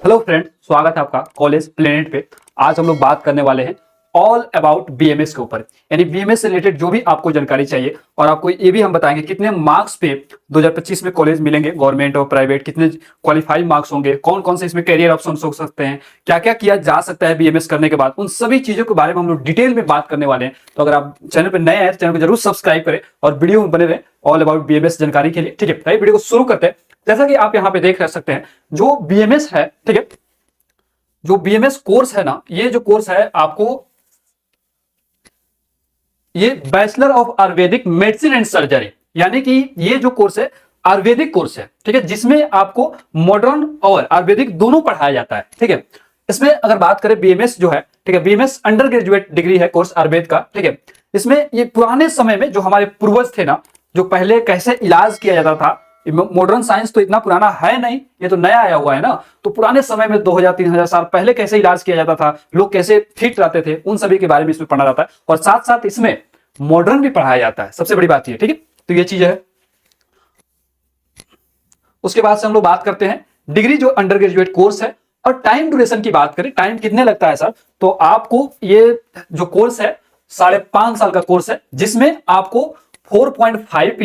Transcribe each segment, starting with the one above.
Hello friend, स्वागत है आपका कॉलेज प्लेनेट पे। आज हम लोग बात करने वाले हैं ऑल अबाउट बीएमएस के ऊपर, यानी बीएमएस से रिलेटेड जो भी आपको जानकारी चाहिए। और आपको ये भी हम बताएंगे कितने मार्क्स पे 2025 में कॉलेज मिलेंगे, गवर्नमेंट और प्राइवेट, कितने क्वालिफाइड मार्क्स होंगे, कौन कौन से इसमें करियर ऑप्शन हो सकते हैं, क्या क्या किया जा सकता है बीएमएस करने के बाद, उन सभी चीजों के बारे में हम लोग डिटेल में बात करने वाले हैं। तो अगर आप चैनल पर नए हैं तो चैनल को जरूर सब्सक्राइब करें और वीडियो में बने रहे ऑल अबाउट बीएमएस जानकारी के लिए। ठीक है, वीडियो को शुरू करते हैं। जैसा कि आप यहाँ पे देख सकते हैं, जो बीएमएस है, ठीक है, जो बीएमएस कोर्स है ना, ये जो कोर्स है आपको, ये bachelor of Ayurvedic medicine and surgery, यानी कि ये जो कोर्स है आयुर्वेदिक कोर्स है, ठीक है, जिसमें आपको मॉडर्न और आयुर्वेदिक दोनों पढ़ाया जाता है। ठीक है, इसमें अगर बात करें बीएमएस जो है, ठीक है, बीएमएस अंडर ग्रेजुएट डिग्री है कोर्स आयुर्वेद का। ठीक है, इसमें ये पुराने समय में जो हमारे पूर्वज थे ना, जो पहले कैसे इलाज किया जाता था, मॉडर्न साइंस तो इतना पुराना है नहीं, ये तो नया आया हुआ है ना। तो पुराने समय में 2000-3000 साल पहले कैसे इलाज किया जाता था, लोग कैसे फिट रहते थे, उन सभी के बारे में इसमें पढ़ा जाता है। और साथ साथ इसमें मॉडर्न भी पढ़ाया जाता है, सबसे बड़ी बात ये। ठीक है, तो ये चीज है। उसके बाद से हम लोग बात करते हैं डिग्री जो अंडर ग्रेजुएट कोर्स है। और टाइम ड्यूरेशन की बात करें, टाइम कितने लगता है सर, तो आपको ये जो कोर्स है 5.5 साल का कोर्स है, जिसमें आपको 4.5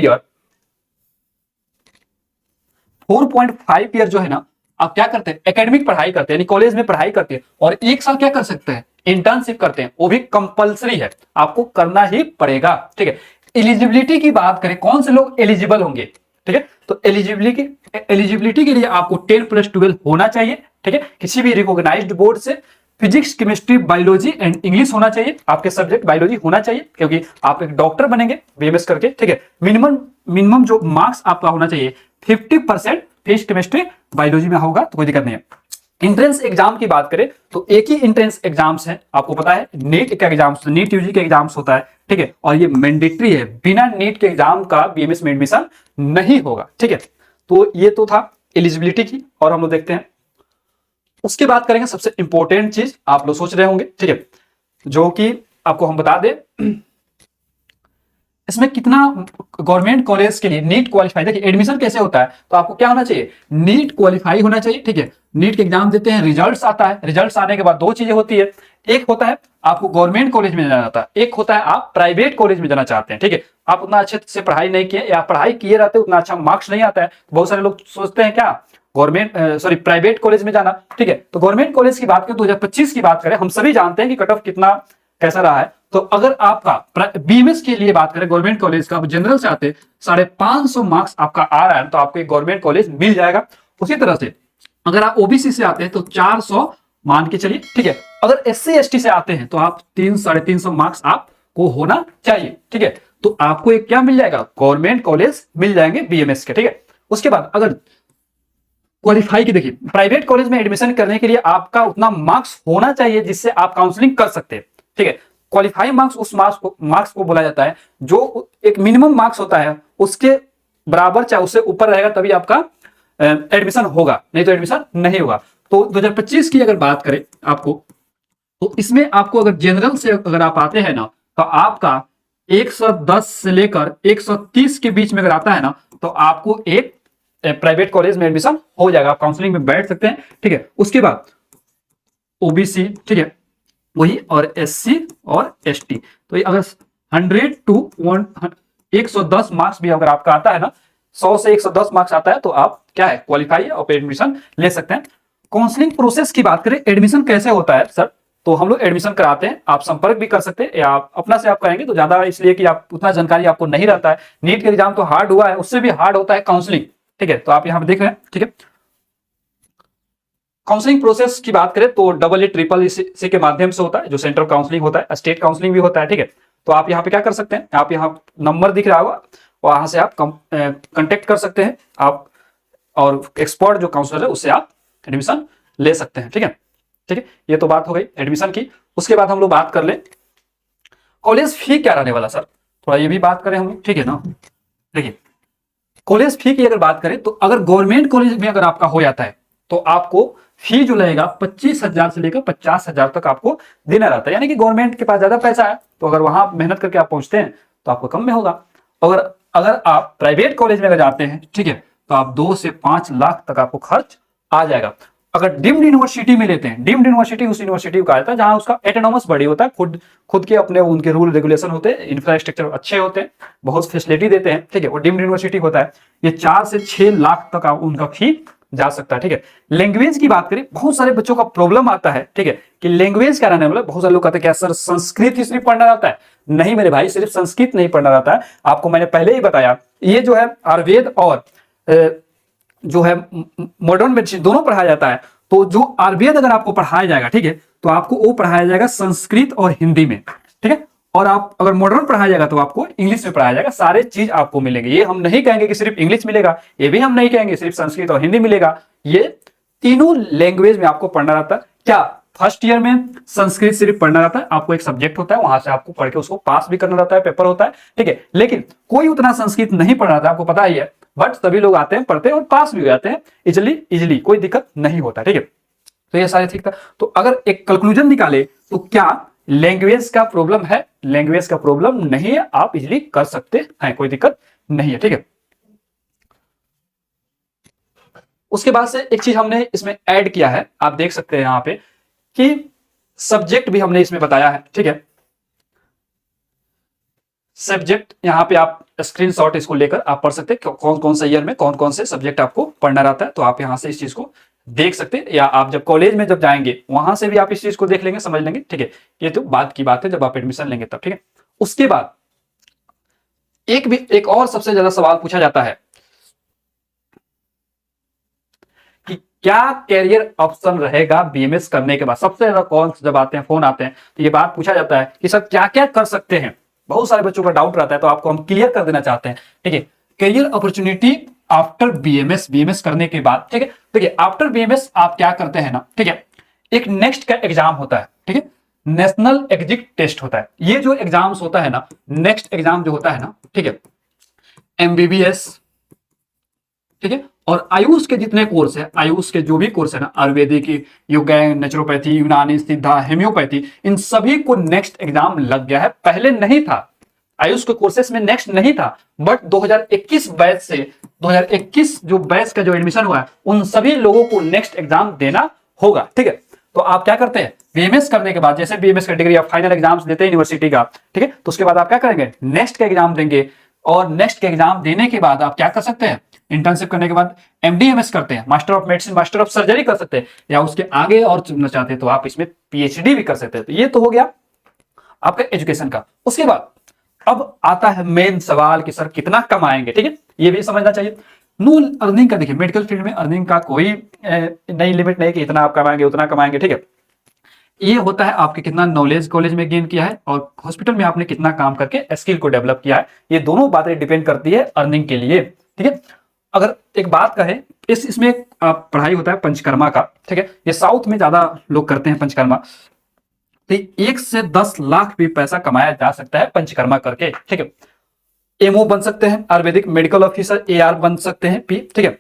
ईयर जो है ना, आप क्या करते हैं, एकेडमिक पढ़ाई करते हैं, यानी कॉलेज में पढ़ाई करते हैं। और 1 साल क्या कर सकते हैं, इंटर्नशिप करते हैं, वो भी कंपलसरी है, आपको करना ही पड़ेगा। ठीक है, एलिजिबिलिटी की बात करें, कौन से लोग एलिजिबल होंगे, ठीक है, तो एलिजिबिलिटी के लिए आपको 10+12 होना चाहिए। ठीक है, किसी भी रिकॉग्नाइज्ड बोर्ड से physics, chemistry, biology and English होना चाहिए, आपके सब्जेक्ट बायोलॉजी होना चाहिए, क्योंकि आप एक डॉक्टर बनेंगे बीएमएस करके। ठीक है, मिनिमम जो मार्क्स आपका होना चाहिए 50% फिजिक्स, केमिस्ट्री, बायोलॉजी में होगा तो कोई दिक्कत नहीं है। एंट्रेंस एग्जाम की बात करें तो एक ही एंट्रेंस एग्जाम्स है, आपको पता है नीट का एग्जाम्स, नीट यूजी के एग्जाम्स होता है। ठीक है, और ये मैंडेटरी है, बिना नीट के एग्जाम का बीएमएस में एडमिशन नहीं होगा। ठीक है, तो ये तो था एलिजिबिलिटी की। और हम लोग देखते हैं, उसके बाद करेंगे सबसे इंपॉर्टेंट चीज, आप लोग सोच रहे होंगे, ठीक है, जो कि आपको हम बता दें, इसमें कितना गवर्नमेंट कॉलेज के लिए नीट क्वालिफाई, देखिए एडमिशन कैसे होता है, तो आपको क्या होना चाहिए, नीट क्वालिफाई होना चाहिए। ठीक है, नीट के एग्जाम देते हैं, रिजल्ट्स आता है, रिजल्ट्स आने के बाद दो चीजें होती है, एक होता है आपको गवर्नमेंट कॉलेज में जाना चाहता है, एक होता है आप प्राइवेट कॉलेज में जाना चाहते हैं। ठीक है, आप उतना अच्छे से पढ़ाई नहीं किए या पढ़ाई किए रहते उतना अच्छा मार्क्स नहीं आता है, बहुत सारे लोग सोचते हैं क्या, प्राइवेट कॉलेज में जाना। ठीक है, तो गवर्नमेंट कॉलेज की बात करें, 2025 की बात करें, हम सभी जानते हैं कि कट ऑफ कितना कैसा रहा है। तो अगर आपका बीएमएस के लिए बात करें गवर्नमेंट कॉलेज का, जनरल से आते 550 मार्क्स आपका आ रहा है, तो आपको एक गवर्नमेंट कॉलेज मिल जाएगा। उसी तरह से अगर आप ओबीसी से आते हैं तो 400 मान के चलिए। ठीक है, अगर एससी एसटी से आते हैं तो आप 300-350 मार्क्स आपको होना चाहिए। ठीक है, तो आपको एक क्या मिल जाएगा, गवर्नमेंट कॉलेज मिल जाएंगे बीएमएस के। ठीक है, उसके बाद अगर क्वालिफाई की देखिए, प्राइवेट कॉलेज में एडमिशन करने के लिए आपका उतना मार्क्स होना चाहिए जिससे आप काउंसलिंग कर सकते हैं। ठीक है, क्वालिफाई मार्क्स उस मार्क्स को बोला जाता है जो एक मिनिमम मार्क्स होता है, उसके बराबर चाहे उससे ऊपर रहेगा तभी आपका एडमिशन होगा, नहीं तो एडमिशन नहीं होगा। तो 2025 की अगर बात करें आपको, तो इसमें आपको अगर जनरल से अगर आप आते हैं ना, तो आपका 110 से लेकर 130 के बीच में अगर आता है ना, तो आपको एक प्राइवेट कॉलेज में एडमिशन हो जाएगा, आप काउंसलिंग में बैठ सकते हैं। ठीक है, उसके बाद ओबीसी, ठीक है, वही, और एससी और एसटी, तो ये अगर 100 to 110 मार्क्स भी अगर आपका आता है ना, 100 से 110 मार्क्स आता है, तो आप क्या है, क्वालिफाई है और एडमिशन ले सकते हैं। काउंसलिंग प्रोसेस की बात करें, एडमिशन कैसे होता है सर, तो हम लोग एडमिशन कराते हैं, आप संपर्क भी कर सकते हैं या आप अपना से आप करेंगे तो ज्यादा, इसलिए कि आप उतना जानकारी आपको नहीं रहता है। नीट के एग्जाम तो हार्ड हुआ है, उससे भी हार्ड होता है काउंसलिंग। ठीक है, तो आप यहां पर देख रहे हैं। ठीक है, काउंसलिंग प्रोसेस की बात करें तो EEEC के माध्यम से होता है, जो सेंट्रल काउंसलिंग होता है, स्टेट काउंसलिंग भी होता है। ठीक है, तो आप यहाँ पे क्या कर सकते हैं, आप यहाँ नंबर दिख रहा होगा, वहां से आप कांटेक्ट कर सकते हैं आप, और एक्सपर्ट जो काउंसलर है उससे आप एडमिशन ले सकते हैं। ठीक है, ठीक है, ये तो बात हो गई एडमिशन की। उसके बाद हम लोग बात कर ले कॉलेज फी क्या रहने वाला सर, थोड़ा ये भी बात करें हम लोग। ठीक है ना, देखिए कॉलेज फी की अगर बात करें तो अगर गवर्नमेंट कॉलेज में अगर आपका हो जाता है तो आपको फी जो लगेगा 25,000 से लेकर 50,000 तक आपको देना रहता है, यानी कि गवर्नमेंट के पास ज्यादा पैसा है, तो अगर वहां मेहनत करके आप पहुंचते हैं तो आपको कम में होगा। अगर आप प्राइवेट कॉलेज में अगर जाते हैं, ठीक है, तो आप 2 से 5 लाख तक आपको खर्च आ जाएगा। अगर डीम्ड यूनिवर्सिटी में लेते हैं, डीम्ड यूनिवर्सिटी उस यूनिवर्सिटी को कहा जाता है जहां उसका एटोनॉमस बॉडी होता है, खुद खुद के अपने उनके रूल रेगुलेशन होते हैं, इंफ्रास्ट्रक्चर अच्छे होते हैं, बहुत फैसिलिटी देते हैं, ठीक है, वो डीम्ड यूनिवर्सिटी होता है। ये 4 से 6 लाख तक उनका फी जा सकता है, ठीक है। लैंग्वेज की बात करें, बहुत सारे बच्चों का प्रॉब्लम आता है, ठीक है, कि लैंग्वेज क्या रहने वाला। बहुत सारे लोग कहते हैं क्या सर संस्कृत ही सिर्फ पढ़ना रहता है? नहीं मेरे भाई, सिर्फ संस्कृत नहीं पढ़ना रहता है। आपको मैंने पहले ही बताया, ये जो है आयुर्वेद और जो है मॉडर्न मेडिसिन दोनों पढ़ाया जाता है। तो जो आयुर्वेद अगर आपको पढ़ाया जाएगा, ठीक है, तो आपको वो पढ़ाया जाएगा संस्कृत और हिंदी में, ठीक है। और आप अगर मॉडर्न पढ़ाया जाएगा तो आपको इंग्लिश में पढ़ाया जाएगा। सारे चीज आपको मिलेंगे। ये हम नहीं कहेंगे कि सिर्फ इंग्लिश मिलेगा, ये भी हम नहीं कहेंगे सिर्फ संस्कृत और हिंदी मिलेगा। ये तीनों लैंग्वेज में आपको पढ़ना रहता है। क्या फर्स्ट ईयर में संस्कृत सिर्फ पढ़ना रहता है? आपको एक सब्जेक्ट होता है, वहां से आपको पढ़ के उसको पास भी करना रहता है, पेपर होता है, ठीक है। लेकिन कोई उतना संस्कृत नहीं पढ़ रहा था, आपको पता ही है, बट सभी लोग आते हैं, पढ़ते हैं और पास भी हो जाते हैं इजिली, कोई दिक्कत नहीं होता, ठीक है। तो ये सारे ठीक था। तो अगर एक कंक्लूजन निकाले तो क्या लैंग्वेज का प्रॉब्लम है? लैंग्वेज का प्रॉब्लम नहीं है, आप इजिली कर सकते हैं, कोई दिक्कत नहीं है, ठीक है। उसके बाद से एक चीज हमने इसमें ऐड किया है, आप देख सकते हैं यहां पे कि सब्जेक्ट भी हमने इसमें बताया है, ठीक है। सब्जेक्ट यहां पे आप स्क्रीनशॉट इसको लेकर आप पढ़ सकते हैं कौन कौन से ईयर में कौन कौन से सब्जेक्ट आपको पढ़ना रहता है। तो आप यहां से इस चीज को देख सकते हैं, या आप जब कॉलेज में जब जाएंगे वहां से भी आप इस चीज को देख लेंगे, समझ लेंगे, ठीक है। ये तो बात की बात है जब आप एडमिशन लेंगे तब, ठीक है। उसके बाद एक और सबसे ज्यादा सवाल पूछा जाता है कि क्या कैरियर ऑप्शन रहेगा बीएमएस करने के बाद। सबसे ज्यादा कॉल्स जब आते हैं, फोन आते हैं, तो ये बात पूछा जाता है कि सर क्या क्या कर सकते हैं। बहुत सारे बच्चों का डाउट रहता है, तो आपको हम क्लियर कर देना चाहते हैं, ठीक है। कैरियर अपॉर्चुनिटी आफ्टर बीएमएस करने के बाद, ठीक है। देखिए आफ्टर बीएमएस आप क्या करते हैं ना, ठीक है, एक नेक्स्ट का एग्जाम होता है, ठीक है, नेशनल एग्जिट टेस्ट होता है। ये जो एग्जाम्स होता है ना, नेक्स्ट एग्जाम जो होता है ना, ठीक है, एमबीबीएस, ठीक है, और आयुष के जितने कोर्स है, आयुष के जो भी कोर्स है ना, आयुर्वेदिक, योग, नेचुरोपैथी, यूनानी, सिद्धा, हेम्योपैथी, इन सभी को नेक्स्ट एग्जाम लग गया है। पहले नहीं था, आयुष के कोर्सेस में नेक्स्ट नहीं था, बट 2021 बैच से 2021 जो बैच का जो एडमिशन हुआ है, उन सभी लोगों को नेक्स्ट एग्जाम देना होगा, ठीक है। तो आप क्या करते हैं, बीएमएस करने के बाद, जैसे बीएमएस का डिग्री आप फाइनल एग्जाम्स देते हैं यूनिवर्सिटी का, ठीक है, तो उसके बाद आप क्या करेंगे, नेक्स्ट का एग्जाम देंगे। और नेक्स्ट के एग्जाम देने के बाद आप क्या कर सकते हैं, इंटर्नशिप करने के बाद एमडीएमएस करते हैं, master of medicine, master of surgery कर सकते हैं, या उसके आगे और चुनना चाहते हैं तो आप इसमें पीएचडी भी कर सकते हैं। तो ये तो हो गया आपका एजुकेशन का। उसके बाद अब आता है मेन सवाल कि सर कितना कमाएंगे, ठीक है, ये भी समझना चाहिए। नो अर्निंग का देखिए, मेडिकल फील्ड में अर्निंग का कोई नई लिमिट नहीं कि इतना आप कमाएंगे उतना कमाएंगे, ठीक है। ये होता है आपके कितना नॉलेज कॉलेज में गेन किया है और हॉस्पिटल में आपने कितना काम करके स्किल को डेवलप किया है। ये दोनों बातें डिपेंड करती है अर्निंग के लिए, ठीक है। अगर एक बात कहें, इसमें पढ़ाई होता है पंचकर्मा का, ठीक है, ये साउथ में ज्यादा लोग करते हैं पंचकर्मा। तो 1 से 10 लाख भी पैसा कमाया जा सकता है पंचकर्मा करके, ठीक है। एमओ बन सकते हैं, आयुर्वेदिक मेडिकल ऑफिसर एआर बन सकते हैं, ठीक है।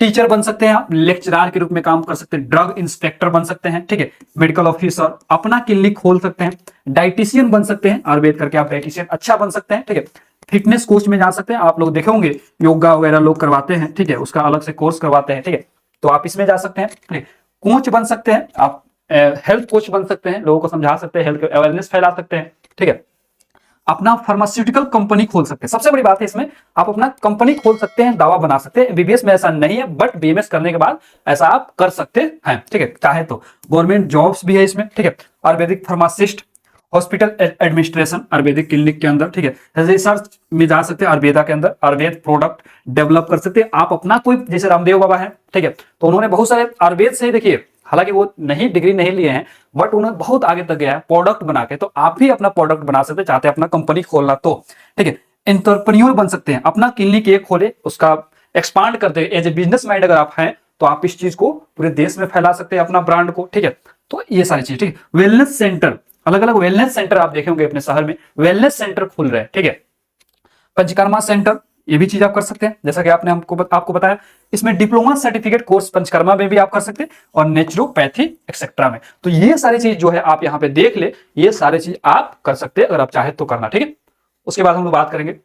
टीचर बन सकते हैं आप, लेक्चरर के रूप में काम कर सकते हैं, ड्रग इंस्पेक्टर बन सकते हैं, ठीक है, मेडिकल ऑफिसर, अपना क्लिनिक खोल सकते हैं, डाइटिशियन बन सकते हैं, आयुर्वेद करके आप डाइटिशियन अच्छा बन सकते हैं, ठीक है। फिटनेस कोच में जा सकते हैं, आप लोग देखे होंगे योगा वगैरह लोग करवाते हैं, ठीक है, उसका अलग से कोर्स करवाते हैं, ठीक है, तो आप इसमें जा सकते हैं, ठीक है। कोच बन सकते हैं आप, हेल्थ कोच बन सकते हैं, लोगों को समझा सकते हैं, हेल्थ अवेयरनेस फैला सकते हैं, ठीक है। अपना फार्मास्यूटिकल कंपनी खोल सकते हैं, सबसे बड़ी बात है इसमें, आप अपना कंपनी खोल सकते हैं, दावा बना सकते हैं। बीबीएस में ऐसा नहीं है, बट बीएमएस करने के बाद ऐसा आप कर सकते हैं, ठीक है, चाहे तो। गवर्नमेंट जॉब्स भी है इसमें, ठीक है। Ayurvedic pharmacist, hospital administration Ayurvedic clinic के अंदर, ठीक है, रिसर्च में जा सकते हैं, आयुर्वेदा के अंदर आयुर्वेद प्रोडक्ट डेवलप कर सकते हैं आप अपना। कोई जैसे रामदेव बाबा है, ठीक है, तो उन्होंने बहुत सारे आयुर्वेद से, देखिए हालांकि वो नहीं डिग्री नहीं लिए हैं, बट उन्होंने बहुत आगे तक गया है प्रोडक्ट बना के। तो आप भी अपना प्रोडक्ट बना सकते हैं, चाहते हैं अपना कंपनी खोलना तो, ठीक है। एंटरप्रेन्योर बन सकते हैं, अपना क्लिनिक एक खोले, उसका एक्सपांड करते हैं। एज ए बिजनेस माइंड अगर आप हैं तो आप इस चीज को पूरे देश में फैला सकते हैं, अपना ब्रांड को, ठीक है। तो ये सारी चीज, ठीक है। वेलनेस सेंटर, अलग अलग वेलनेस सेंटर आप देखेंगे अपने शहर में, वेलनेस सेंटर खुल रहे हैं, ठीक है। पंचकर्मा सेंटर, ये भी चीज आप कर सकते हैं, जैसा कि आपको बताया। इसमें डिप्लोमा सर्टिफिकेट कोर्स पंचकर्मा में भी आप कर सकते हैं, और नेचुरोपैथी एक्सेट्रा में। तो ये सारी चीज जो है आप यहाँ पे देख ले, ये सारी चीज आप कर सकते हैं अगर आप चाहे तो करना, ठीक है। उसके बाद हम लोग बात करेंगे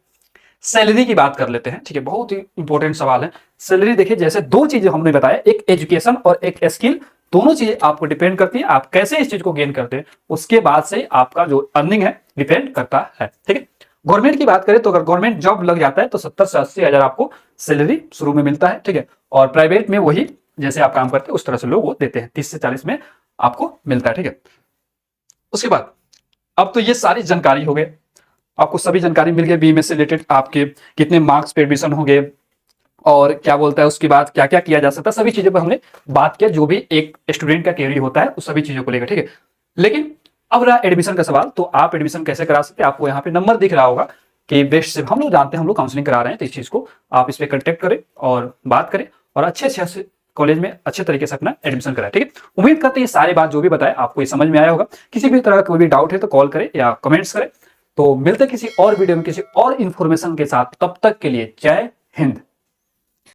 सैलरी की बात कर लेते हैं, ठीक है, बहुत ही इंपॉर्टेंट सवाल है। सैलरी देखिए, जैसे दो चीजें हमने बताया, एक एजुकेशन और एक स्किल, दोनों चीजें आपको डिपेंड करती है, आप कैसे इस चीज को गेन करते हैं, उसके बाद से आपका जो अर्निंग है डिपेंड करता है, ठीक है। गवर्नमेंट की बात करें तो अगर गवर्नमेंट जॉब लग जाता है तो 70 से 80 हजार आपको सैलरी शुरू में मिलता है, ठीक है। और प्राइवेट में वही जैसे आप काम करते हैं उस तरह से लोग वो देते हैं, 30 से 40 में आपको मिलता है, ठीक है। उसके बाद अब तो ये सारी जानकारी हो गए, आपको सभी जानकारी मिल गई बीएमएस से रिलेटेड, आपके कितने मार्क्स पे एडमिशन होंगे और क्या बोलता है उसके बाद क्या क्या किया जा सकता है, सभी चीजों पर हमने बात किया, जो भी एक स्टूडेंट का कैरियर होता है उस सभी चीजों को लेकर, ठीक है। लेकिन अब रहा एडमिशन का सवाल, तो आप एडमिशन कैसे करा सकते हैं, आपको यहाँ पे नंबर दिख रहा होगा कि बेस्ट से हम लोग जानते हैं, हम लोग काउंसलिंग करा रहे हैं, तो इस चीज को आप इस पर कंटेक्ट करें और बात करें और अच्छे अच्छे कॉलेज में अच्छे तरीके से अपना एडमिशन कराएं, ठीक है। उम्मीद करते हैं ये सारी बात जो भी बताए आपको ये समझ में आया होगा। किसी भी तरह का कोई भी डाउट है तो कॉल करें या कमेंट्स करें। तो मिलते हैं किसी और वीडियो में किसी और इंफॉर्मेशन के साथ, तब तक के लिए जय हिंद।